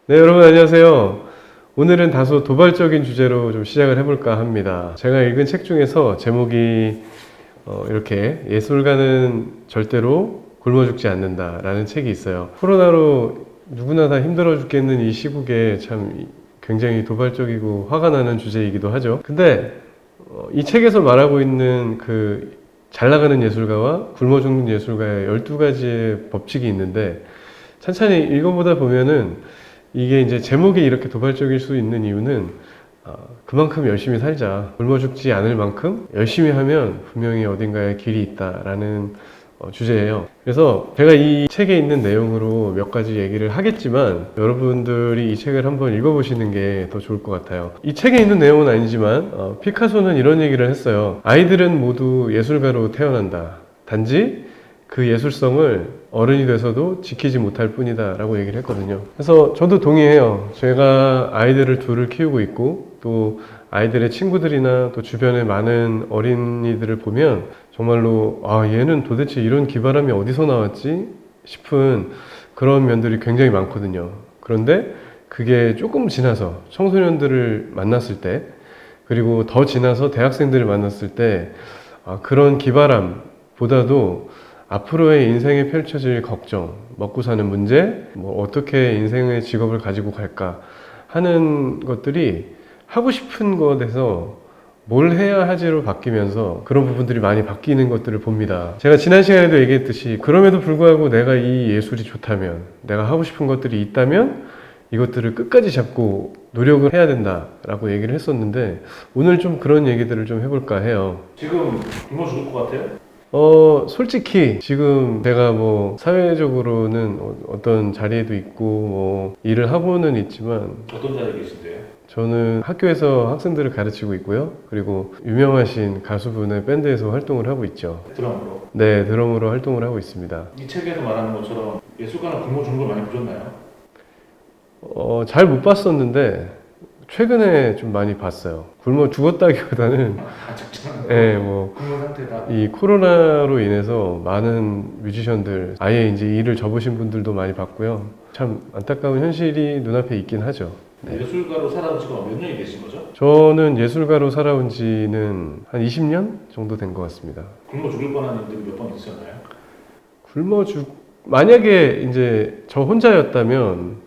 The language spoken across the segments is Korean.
네, 여러분 안녕하세요. 오늘은 다소 도발적인 주제로 좀 시작을 해볼까 합니다. 제가 읽은 책 중에서 제목이 이렇게 예술가는 절대로 굶어 죽지 않는다라는 책이 있어요. 코로나로 누구나 다 힘들어 죽겠는 이 시국에 참 굉장히 도발적이고 화가 나는 주제이기도 하죠. 근데 이 책에서 말하고 있는 그 잘 나가는 예술가와 굶어 죽는 예술가의 12가지의 법칙이 있는데 찬찬히 읽어보다 보면은 이게 이제 제목이 이렇게 도발적일 수 있는 이유는 그만큼 열심히 살자. 굶어 죽지 않을 만큼 열심히 하면 분명히 어딘가에 길이 있다라는 주제예요. 그래서 제가 이 책에 있는 내용으로 몇 가지 얘기를 하겠지만 여러분들이 이 책을 한번 읽어보시는 게 더 좋을 것 같아요. 이 책에 있는 내용은 아니지만 피카소는 이런 얘기를 했어요. 아이들은 모두 예술가로 태어난다. 단지 그 예술성을 어른이 돼서도 지키지 못할 뿐이다 라고 얘기를 했거든요. 그래서 저도 동의해요. 제가 아이들을 둘을 키우고 있고 또 아이들의 친구들이나 또 주변의 많은 어린이들을 보면 정말로 얘는 도대체 이런 기발함이 어디서 나왔지 싶은 그런 면들이 굉장히 많거든요. 그런데 그게 조금 지나서 청소년들을 만났을 때 그리고 더 지나서 대학생들을 만났을 때 그런 기발함보다도 앞으로의 인생에 펼쳐질 걱정, 먹고 사는 문제, 뭐 어떻게 인생의 직업을 가지고 갈까 하는 것들이 하고 싶은 것에서 뭘 해야 하지로 바뀌면서 그런 부분들이 많이 바뀌는 것들을 봅니다. 제가 지난 시간에도 얘기했듯이 그럼에도 불구하고 내가 이 예술이 좋다면, 내가 하고 싶은 것들이 있다면 이것들을 끝까지 잡고 노력을 해야 된다라고 얘기를 했었는데 오늘 좀 그런 얘기들을 좀 해볼까 해요. 지금 굶어 죽을 것 같아요? 솔직히 지금 제가 뭐 사회적으로는 어떤 자리에도 있고 뭐 일을 하고는 있지만 어떤 자리에 계신데요? 저는 학교에서 학생들을 가르치고 있고요. 그리고 유명하신 가수분의 밴드에서 활동을 하고 있죠. 드럼으로. 네, 드럼으로 활동을 하고 있습니다. 이 책에서 말하는 것처럼 예술가는 굶어 죽는 걸 많이 보셨나요? 잘 못 봤었는데 최근에 좀 많이 봤어요. 굶어 죽었다기보다는 예, 뭐 굶은 상태다. 이 코로나로 인해서 많은 뮤지션들 아예 이제 일을 접으신 분들도 많이 봤고요. 참 안타까운 현실이 눈앞에 있긴 하죠. 네. 예술가로 살아온 지가 몇 년이 되신 거죠? 저는 예술가로 살아온 지는 한 20년 정도 된 것 같습니다. 굶어 죽을 뻔한 일들이 몇 번 있으셨나요? 만약에 이제 저 혼자였다면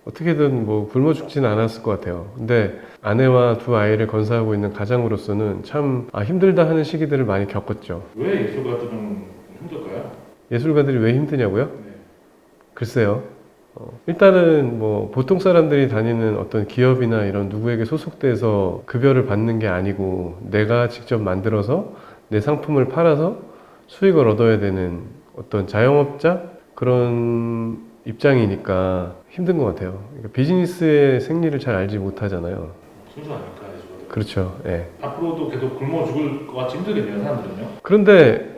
어떻게든 뭐 굶어 죽지는 않았을 것 같아요. 근데 아내와 두 아이를 건사하고 있는 가장으로서는 참 힘들다 하는 시기들을 많이 겪었죠. 왜 예술가들은 힘들까요? 예술가들이 왜 힘드냐고요? 네. 글쎄요. 일단은 뭐 보통 사람들이 다니는 어떤 기업이나 이런 누구에게 소속돼서 급여를 받는 게 아니고 내가 직접 만들어서 내 상품을 팔아서 수익을 얻어야 되는 어떤 자영업자 그런 입장이니까 힘든 것 같아요. 그러니까 비즈니스의 생리를 잘 알지 못하잖아요. 순수하니까 예술가들. 그렇죠. 예. 앞으로도 계속 굶어 죽을 것 같이 힘들겠네요, 사람들은요. 그런데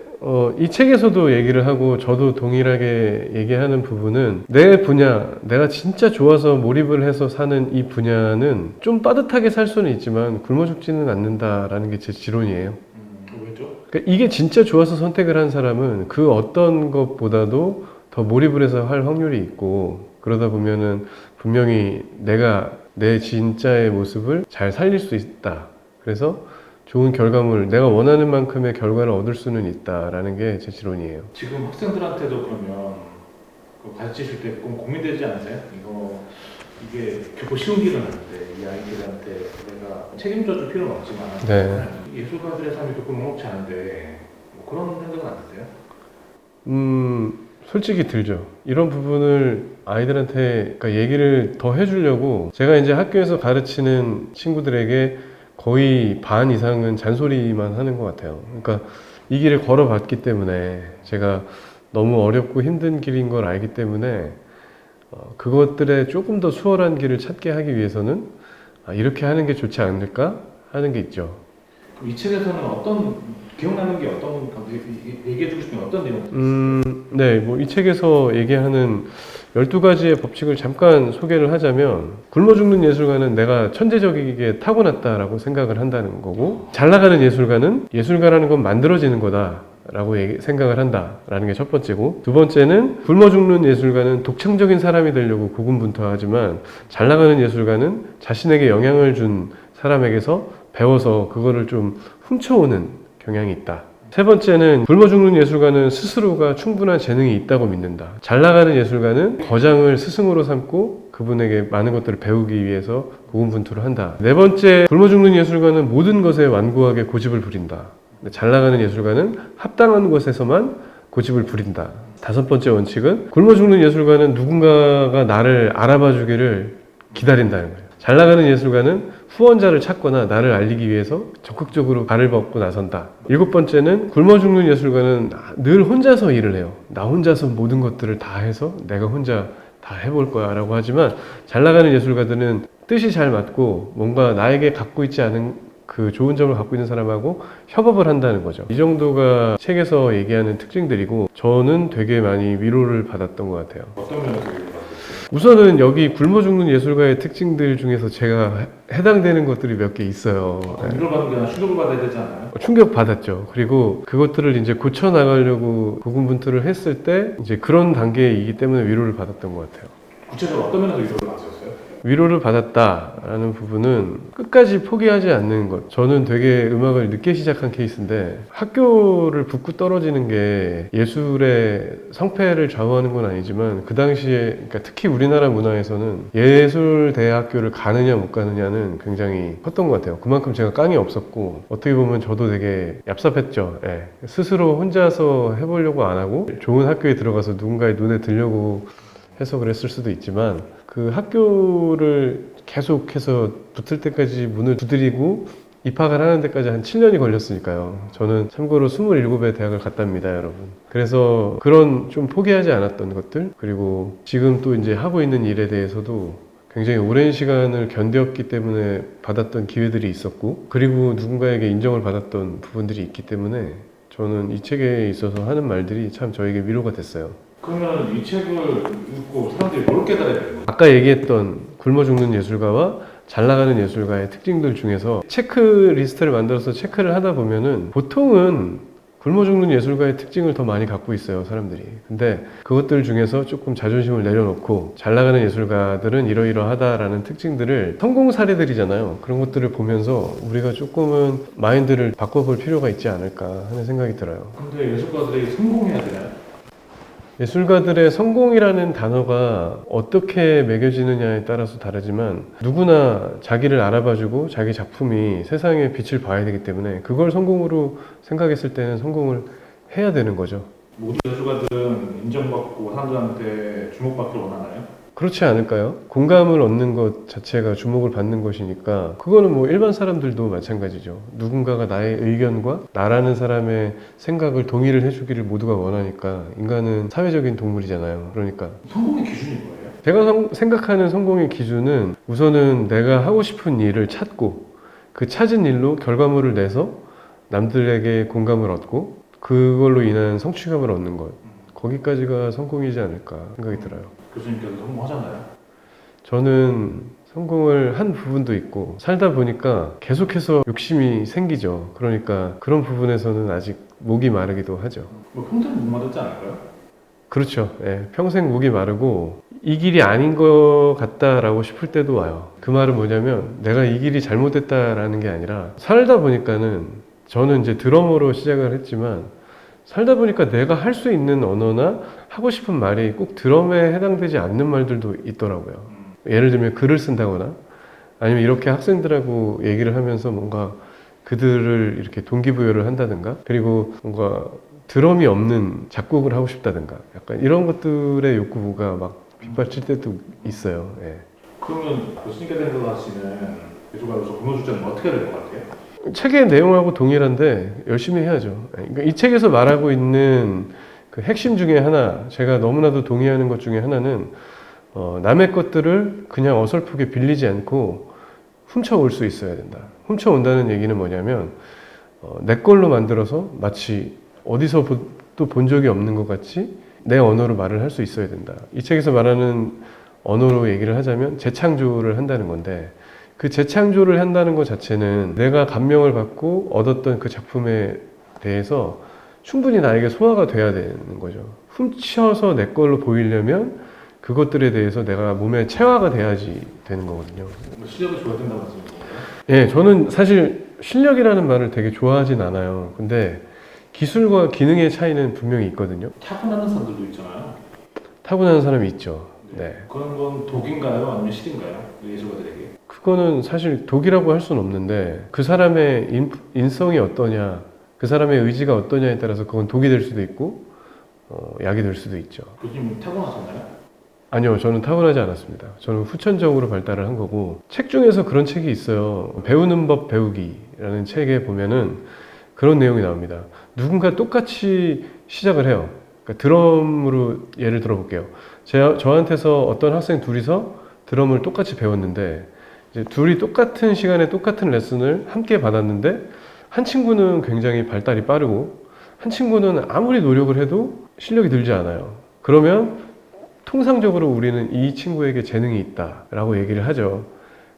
이 책에서도 얘기를 하고 저도 동일하게 얘기하는 부분은 내 분야, 내가 진짜 좋아서 몰입을 해서 사는 이 분야는 좀 빠듯하게 살 수는 있지만 굶어 죽지는 않는다라는 게 제 지론이에요. 왜죠? 그러니까 이게 진짜 좋아서 선택을 한 사람은 그 어떤 것보다도 더 몰입을 해서 할 확률이 있고 그러다 보면은 분명히 내가 내 진짜의 모습을 잘 살릴 수 있다. 그래서 좋은 결과물, 내가 원하는 만큼의 결과를 얻을 수는 있다라는 게 제 지론이에요. 지금 학생들한테도 그러면 가르치실 때 고민되지 않으세요? 이게 결코 쉬운 길은 아닌데 이 아이들한테 내가 책임져 줄 필요는 없지만 네. 예술가들의 삶이 결코 녹록지 않은데 뭐 그런 생각은 안 드세요? 솔직히 들죠. 이런 부분을 아이들한테 그러니까 얘기를 더 해주려고 제가 이제 학교에서 가르치는 친구들에게 거의 반 이상은 잔소리만 하는 것 같아요. 그러니까 이 길을 걸어봤기 때문에 제가 너무 어렵고 힘든 길인 걸 알기 때문에 그것들에 조금 더 수월한 길을 찾게 하기 위해서는 이렇게 하는 게 좋지 않을까 하는 게 있죠. 그럼 이 책에서는 기억나는 게 얘기해주고 싶은 어떤 내용? 네, 뭐 이 책에서 얘기하는 12가지의 법칙을 잠깐 소개를 하자면 굶어 죽는 예술가는 내가 천재적이게 타고났다라고 생각을 한다는 거고 잘 나가는 예술가는 예술가라는 건 만들어지는 거다 라고 생각을 한다라는 게 첫 번째고, 두 번째는 굶어 죽는 예술가는 독창적인 사람이 되려고 고군분투하지만 잘 나가는 예술가는 자신에게 영향을 준 사람에게서 배워서 그거를 좀 훔쳐오는 경향이 있다. 세 번째는 굶어 죽는 예술가는 스스로가 충분한 재능이 있다고 믿는다. 잘 나가는 예술가는 거장을 스승으로 삼고 그분에게 많은 것들을 배우기 위해서 고군분투를 한다. 네 번째, 굶어 죽는 예술가는 모든 것에 완고하게 고집을 부린다. 잘 나가는 예술가는 합당한 것에서만 고집을 부린다. 다섯 번째 원칙은 굶어 죽는 예술가는 누군가가 나를 알아봐 주기를 기다린다는 거예요. 잘 나가는 예술가는 후원자를 찾거나 나를 알리기 위해서 적극적으로 발을 벗고 나선다. 일곱 번째는 굶어 죽는 예술가는 늘 혼자서 일을 해요. 나 혼자서 모든 것들을 다 해서 내가 혼자 다 해볼 거야 라고 하지만, 잘 나가는 예술가들은 뜻이 잘 맞고 뭔가 나에게 갖고 있지 않은 그 좋은 점을 갖고 있는 사람하고 협업을 한다는 거죠. 이 정도가 책에서 얘기하는 특징들이고, 저는 되게 많이 위로를 받았던 것 같아요. 어떤 면에서 위로를 받았어요? 우선은 여기 굶어 죽는 예술가의 특징들 중에서 제가 해당되는 것들이 몇 개 있어요. 위로를 받는 게 아니라 충격을 받아야 되지 않아요? 충격 받았죠. 그리고 그것들을 이제 고쳐 나가려고 고군분투를 했을 때 이제 그런 단계이기 때문에 위로를 받았던 것 같아요. 구체적으로 어떤 면에서 위로를 받으셨어요? 위로를 받았다라는 부분은 끝까지 포기하지 않는 것. 저는 되게 음악을 늦게 시작한 케이스인데 학교를 붙고 떨어지는 게 예술의 성패를 좌우하는 건 아니지만, 그 당시에 그러니까 특히 우리나라 문화에서는 예술대학교를 가느냐 못 가느냐는 굉장히 컸던 것 같아요. 그만큼 제가 깡이 없었고 어떻게 보면 저도 되게 얍삽했죠. 예. 스스로 혼자서 해보려고 안 하고 좋은 학교에 들어가서 누군가의 눈에 들려고 해서 그랬을 수도 있지만, 그 학교를 계속해서 붙을 때까지 문을 두드리고 입학을 하는 데까지 한 7년이 걸렸으니까요. 저는 참고로 27의 대학을 갔답니다, 여러분. 그래서 그런 좀 포기하지 않았던 것들, 그리고 지금 또 이제 하고 있는 일에 대해서도 굉장히 오랜 시간을 견뎠기 때문에 받았던 기회들이 있었고, 그리고 누군가에게 인정을 받았던 부분들이 있기 때문에 저는 이 책에 있어서 하는 말들이 참 저에게 위로가 됐어요. 그러면 이 책을 읽고 사람들이 뭘 깨달아야 되는 거예요? 아까 얘기했던 굶어 죽는 예술가와 잘 나가는 예술가의 특징들 중에서 체크리스트를 만들어서 체크를 하다 보면은 보통은 굶어 죽는 예술가의 특징을 더 많이 갖고 있어요, 사람들이. 근데 그것들 중에서 조금 자존심을 내려놓고 잘 나가는 예술가들은 이러이러하다라는 특징들을, 성공 사례들이잖아요. 그런 것들을 보면서 우리가 조금은 마인드를 바꿔볼 필요가 있지 않을까 하는 생각이 들어요. 근데 예술가들이 성공해야 되나요? 예술가들의 성공이라는 단어가 어떻게 매겨지느냐에 따라서 다르지만, 누구나 자기를 알아봐주고 자기 작품이 세상에 빛을 봐야 되기 때문에 그걸 성공으로 생각했을 때는 성공을 해야 되는 거죠. 모든 예술가들은 인정받고 사람들한테 주목받기를 원하나요? 그렇지 않을까요? 공감을 얻는 것 자체가 주목을 받는 것이니까, 그거는 뭐 일반 사람들도 마찬가지죠. 누군가가 나의 의견과 나라는 사람의 생각을 동의를 해주기를 모두가 원하니까. 인간은 사회적인 동물이잖아요. 그러니까 성공의 기준이 뭐예요? 제가 생각하는 성공의 기준은, 우선은 내가 하고 싶은 일을 찾고 그 찾은 일로 결과물을 내서 남들에게 공감을 얻고 그걸로 인한 성취감을 얻는 것, 거기까지가 성공이지 않을까 생각이 들어요. 교수님께서 성공하잖아요. 저는 성공을 한 부분도 있고, 살다 보니까 계속해서 욕심이 생기죠. 그러니까 그런 부분에서는 아직 목이 마르기도 하죠. 뭐 평생 못 맞았지 않을까요? 그렇죠. 예, 평생 목이 마르고 이 길이 아닌 것 같다라고 싶을 때도 와요. 그 말은 뭐냐면, 내가 이 길이 잘못됐다라는 게 아니라, 살다 보니까는, 저는 이제 드러머로 시작을 했지만 살다 보니까 내가 할 수 있는 언어나 하고 싶은 말이 꼭 드럼에 해당되지 않는 말들도 있더라고요. 예를 들면 글을 쓴다거나, 아니면 이렇게 학생들하고 얘기를 하면서 뭔가 그들을 이렇게 동기부여를 한다든가, 그리고 뭔가 드럼이 없는 작곡을 하고 싶다든가, 약간 이런 것들의 욕구가 막 빗발칠 때도 있어요. 예. 그러면 교수님께서 생각하시는 예술가로서 굶어죽자는 어떻게 해야 될 것 같아요? 책의 내용하고 동일한데 열심히 해야죠. 그러니까 이 책에서 말하고 있는 그 핵심 중에 하나, 제가 너무나도 동의하는 것 중에 하나는, 남의 것들을 그냥 어설프게 빌리지 않고 훔쳐올 수 있어야 된다. 훔쳐온다는 얘기는 뭐냐면, 내 걸로 만들어서 마치 어디서 또 본 적이 없는 것 같이 내 언어로 말을 할 수 있어야 된다. 이 책에서 말하는 언어로 얘기를 하자면 재창조를 한다는 건데, 그 재창조를 한다는 것 자체는 내가 감명을 받고 얻었던 그 작품에 대해서 충분히 나에게 소화가 돼야 되는 거죠. 훔쳐서 내 걸로 보이려면 그것들에 대해서 내가 몸에 체화가 돼야지 되는 거거든요. 뭐 실력이 좋아야 된다고 말씀하신 건가요? 예, 저는 사실 실력이라는 말을 되게 좋아하진 않아요. 근데 기술과 기능의 차이는 분명히 있거든요. 타고나는 사람들도 있잖아요. 타고나는 사람이 있죠. 네. 그런 건 독인가요? 아니면 실인가요? 예술가들에게? 그거는 사실 독이라고 할 수는 없는데 그 사람의 인성이 어떠냐, 그 사람의 의지가 어떠냐에 따라서 그건 독이 될 수도 있고 약이 될 수도 있죠. 교수님 타고나셨나요? 아니요, 저는 타고나지 않았습니다. 저는 후천적으로 발달을 한 거고, 책 중에서 그런 책이 있어요. 배우는 법 배우기라는 책에 보면은 그런 내용이 나옵니다. 누군가 똑같이 시작을 해요. 그러니까 드럼으로 예를 들어볼게요. 저한테서 어떤 학생 둘이서 드럼을 똑같이 배웠는데, 이제 둘이 똑같은 시간에 똑같은 레슨을 함께 받았는데, 한 친구는 굉장히 발달이 빠르고, 한 친구는 아무리 노력을 해도 실력이 늘지 않아요. 그러면 통상적으로 우리는 이 친구에게 재능이 있다라고 얘기를 하죠.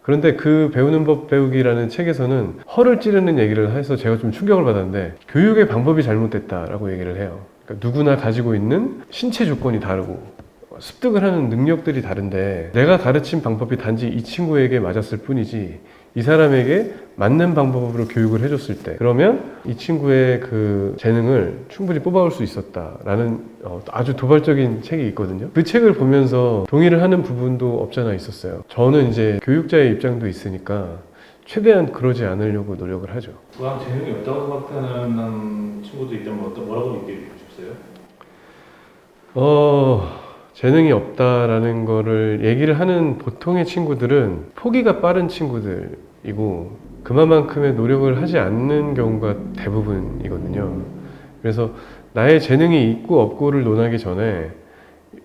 그런데 그 배우는 법 배우기라는 책에서는 허를 찌르는 얘기를 해서 제가 좀 충격을 받았는데 교육의 방법이 잘못됐다라고 얘기를 해요. 그러니까 누구나 가지고 있는 신체 조건이 다르고 습득을 하는 능력들이 다른데 내가 가르친 방법이 단지 이 친구에게 맞았을 뿐이지 이 사람에게 맞는 방법으로 교육을 해줬을 때 그러면 이 친구의 그 재능을 충분히 뽑아올 수 있었다라는 아주 도발적인 책이 있거든요. 그 책을 보면서 동의를 하는 부분도 없잖아 있었어요. 저는 이제 교육자의 입장도 있으니까 최대한 그러지 않으려고 노력을 하죠. 그냥 재능이 없다고 생각하는 친구도 있다면 뭐라고 얘기해 주셨어요? 재능이 없다라는 거를 얘기를 하는 보통의 친구들은 포기가 빠른 친구들이고 그만큼의 노력을 하지 않는 경우가 대부분이거든요. 그래서 나의 재능이 있고 없고를 논하기 전에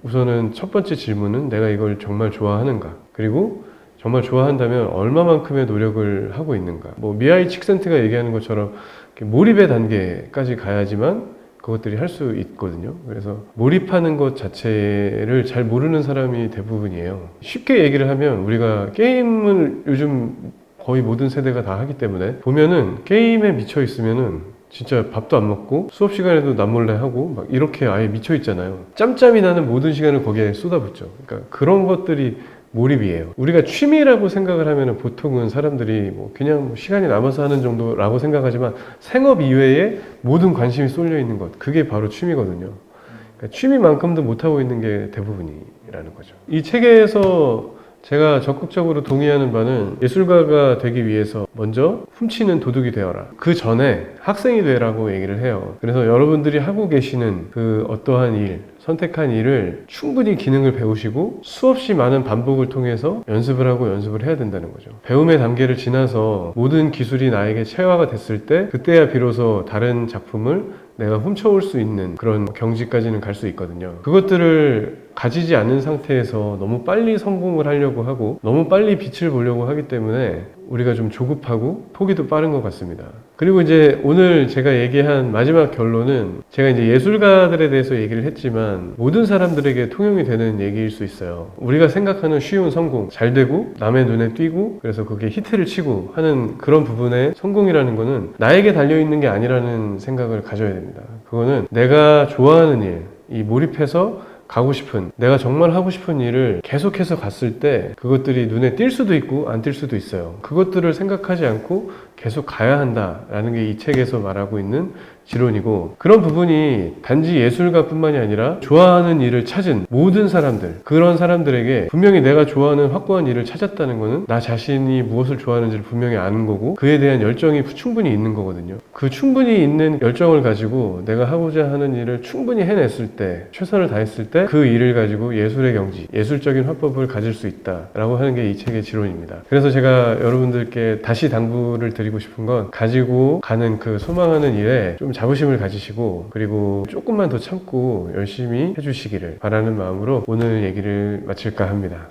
우선은 첫 번째 질문은 내가 이걸 정말 좋아하는가? 그리고 정말 좋아한다면 얼마만큼의 노력을 하고 있는가? 뭐 미하이 칙센트가 얘기하는 것처럼 몰입의 단계까지 가야지만 그것들이 할 수 있거든요. 그래서 몰입하는 것 자체를 잘 모르는 사람이 대부분이에요. 쉽게 얘기를 하면 우리가 게임을 요즘 거의 모든 세대가 다 하기 때문에 보면은 게임에 미쳐 있으면은 진짜 밥도 안 먹고 수업 시간에도 남몰래 하고 막 이렇게 아예 미쳐 있잖아요. 짬짬이 나는 모든 시간을 거기에 쏟아붓죠. 그러니까 그런 것들이 몰입이에요. 우리가 취미라고 생각을 하면 보통은 사람들이 뭐 그냥 시간이 남아서 하는 정도라고 생각하지만 생업 이외에 모든 관심이 쏠려 있는 것, 그게 바로 취미거든요. 그러니까 취미만큼도 못하고 있는 게 대부분이라는 거죠. 이 책에서 제가 적극적으로 동의하는 바는 예술가가 되기 위해서 먼저 훔치는 도둑이 되어라. 그 전에 학생이 되라고 얘기를 해요. 그래서 여러분들이 하고 계시는 그 어떠한 일, 선택한 일을 충분히 기능을 배우시고 수없이 많은 반복을 통해서 연습을 하고 연습을 해야 된다는 거죠. 배움의 단계를 지나서 모든 기술이 나에게 체화가 됐을 때 그때야 비로소 다른 작품을 내가 훔쳐올 수 있는 그런 경지까지는 갈 수 있거든요. 그것들을 가지지 않은 상태에서 너무 빨리 성공을 하려고 하고 너무 빨리 빛을 보려고 하기 때문에 우리가 좀 조급하고 포기도 빠른 것 같습니다. 그리고 이제 오늘 제가 얘기한 마지막 결론은 제가 이제 예술가들에 대해서 얘기를 했지만 모든 사람들에게 통용이 되는 얘기일 수 있어요. 우리가 생각하는 쉬운 성공, 잘 되고 남의 눈에 띄고 그래서 그게 히트를 치고 하는 그런 부분의 성공이라는 거는 나에게 달려있는 게 아니라는 생각을 가져야 됩니다. 그거는 내가 좋아하는 일, 이 몰입해서 가고 싶은, 내가 정말 하고 싶은 일을 계속해서 갔을 때 그것들이 눈에 띌 수도 있고 안 띌 수도 있어요. 그것들을 생각하지 않고 계속 가야 한다라는 게 이 책에서 말하고 있는 지론이고 그런 부분이 단지 예술가뿐만이 아니라 좋아하는 일을 찾은 모든 사람들, 그런 사람들에게 분명히 내가 좋아하는 확고한 일을 찾았다는 거는 나 자신이 무엇을 좋아하는지를 분명히 아는 거고 그에 대한 열정이 충분히 있는 거거든요. 그 충분히 있는 열정을 가지고 내가 하고자 하는 일을 충분히 해냈을 때, 최선을 다했을 때 그 일을 가지고 예술의 경지, 예술적인 화법을 가질 수 있다라고 하는 게 이 책의 지론입니다. 그래서 제가 여러분들께 다시 당부를 드리고 싶은 건 가지고 가는 그 소망하는 일에 좀 자부심을 가지시고 그리고 조금만 더 참고 열심히 해주시기를 바라는 마음으로 오늘 얘기를 마칠까 합니다.